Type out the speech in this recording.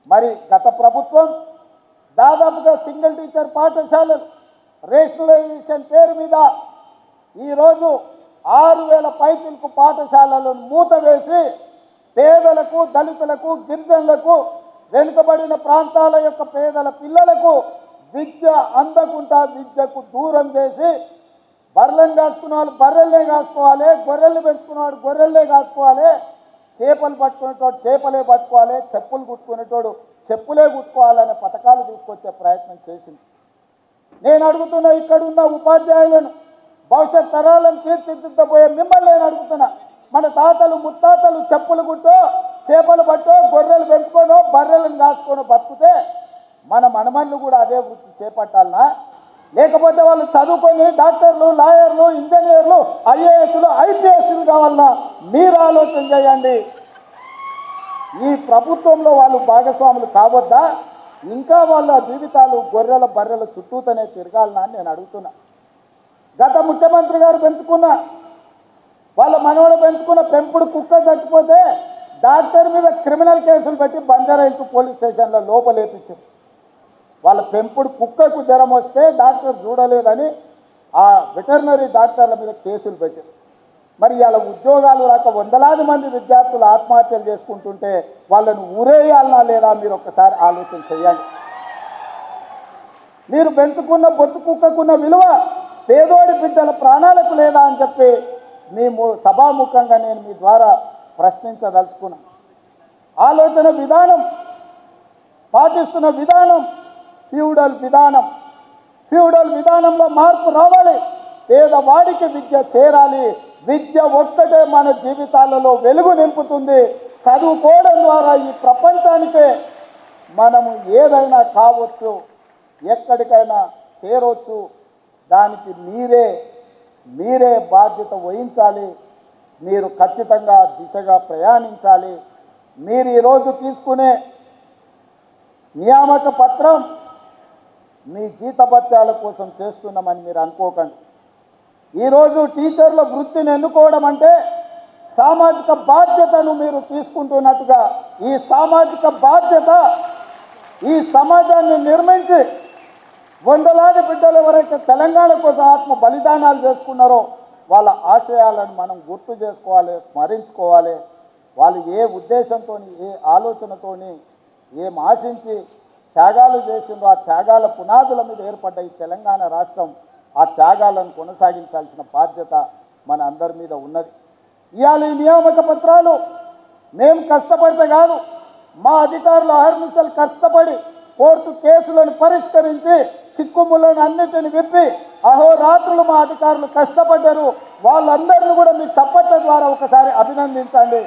మరి గత ప్రభుత్వం దాదాపుగా సింగిల్ టీచర్ పాఠశాలలు రేషనలైజేషన్ పేరు మీద ఈరోజు 6,000 పైచిలకు పాఠశాలలను మూతవేసి పేదలకు, దళితులకు, గిరిజనులకు, వెనుకబడిన ప్రాంతాల యొక్క పేదల పిల్లలకు విద్య అందకుండా విద్యకు దూరం చేసి బర్రెలను కాసుకున్న వాళ్ళు బర్రెలనే కాసుకోవాలి, గొర్రెలు పెంచుకున్నవాడు గొర్రెలనే కాసుకోవాలి, చేపలు పట్టుకునేటోడు చేపలే పట్టుకోవాలి, చెప్పులు కుట్టుకునేటోడు చెప్పులే కుట్టుకోవాలనే పథకాలు తీసుకొచ్చే ప్రయత్నం చేసింది. నేను అడుగుతున్నా, ఇక్కడున్న ఉపాధ్యాయులను, భవిష్యత్ తరాలను తీర్చిదిద్దబోయే మిమ్మల్ని నేను అడుగుతున్నా, మన తాతలు ముత్తాతలు చెప్పులు కుట్టో, చేపలు పట్టో, గొర్రెలు పెంచుకోనో, బర్రెలను కాసుకోనో బతుకుతే మన మనమన్లు కూడా అదే వృత్తి చేపట్టాలనా? లేకపోతే వాళ్ళు చదువుకొని డాక్టర్లు, లాయర్లు, ఇంజనీర్లు, ఐఏఎస్లు, ఐపీఎస్లు కావాలన్నా? మీరు ఆలోచన చేయండి. ఈ ప్రభుత్వంలో వాళ్ళు భాగస్వాములు కావద్దా? ఇంకా వాళ్ళ జీవితాలు గొర్రెల బర్రెల చుట్టూతోనే తిరగాలనా అని నేను అడుగుతున్నా. గత ముఖ్యమంత్రి గారు పెంచుకున్న, వాళ్ళ మనవడు పెంచుకున్న పెంపుడు కుక్క చచ్చిపోతే డాక్టర్ మీద క్రిమినల్ కేసులు పెట్టి బంజారాహిల్స్ పోలీస్ స్టేషన్లో లోపలేపించారు. వాళ్ళ పెంపుడు కుక్కకు జ్వరం వస్తే డాక్టర్ చూడలేదని ఆ వెటర్నరీ డాక్టర్ల మీద కేసులు పెట్టారు. మరి వాళ్ళ ఉద్యోగాలు రాక వందలాది మంది విద్యార్థులు ఆత్మహత్యలు చేసుకుంటుంటే వాళ్ళను ఊరేయాలనా లేదా? మీరు ఒక్కసారి ఆలోచన చేయండి. మీరు పెంచుకున్న బొత్తు కుక్కకున్న విలువ పేదోడి బిడ్డల ప్రాణాలకు లేదా అని చెప్పి మీ సభాముఖంగా నేను మీ ద్వారా ప్రశ్నించదలుచుకున్నా. ఆలోచన విధానం, పాటిస్తున్న విధానం ఫ్యూడల్ విధానం. ఫ్యూడల్ విధానంలో మార్పు రావాలి. పేదవాడికి విద్య చేరాలి. విద్య ఒక్కటే మన జీవితాలలో వెలుగు నింపుతుంది. చదువుకోవడం ద్వారా ఈ ప్రపంచానికే మనము ఏదైనా కావచ్చు, ఎక్కడికైనా చేరవచ్చు. దానికి మీరే బాధ్యత వహించాలి. మీరు ఖచ్చితంగా దిశగా ప్రయాణించాలి. మీరు ఈరోజు తీసుకునే నియామక పత్రం మీ జీతభత్యాల కోసం చేస్తున్నామని మీరు అనుకోకండి. ఈరోజు టీచర్ల వృత్తిని ఎన్నుకోవడం అంటే సామాజిక బాధ్యతను మీరు తీసుకుంటున్నట్టుగా, ఈ సామాజిక బాధ్యత ఈ సమాజాన్ని నిర్మించి వందలాది బిడ్డలు ఎవరైతే తెలంగాణ కోసం ఆత్మ బలిదానాలు చేసుకున్నారో వాళ్ళ ఆశయాలను మనం గుర్తు చేసుకోవాలి, స్మరించుకోవాలి. వాళ్ళు ఏ ఉద్దేశంతో, ఏ ఆలోచనతో, ఏం ఆశించి త్యాగాలు చేసిందో ఆ త్యాగాల పునాదుల మీద ఏర్పడ్డ ఈ తెలంగాణ రాష్ట్రం, ఆ త్యాగాలను కొనసాగించాల్సిన బాధ్యత మన అందరి మీద ఉన్నది. ఇవాళ ఈ నియామక పత్రాలు మేము కష్టపడితే కాదు, మా అధికారులు అహర్నిశలు కష్టపడి కోర్టు కేసులను పరిష్కరించి చిక్కుములను అన్నిటిని విప్పి అహోరాత్రులు మా అధికారులు కష్టపడ్డారు. వాళ్ళందరినీ కూడా మీ చప్పట్ల ద్వారా ఒకసారి అభినందించండి.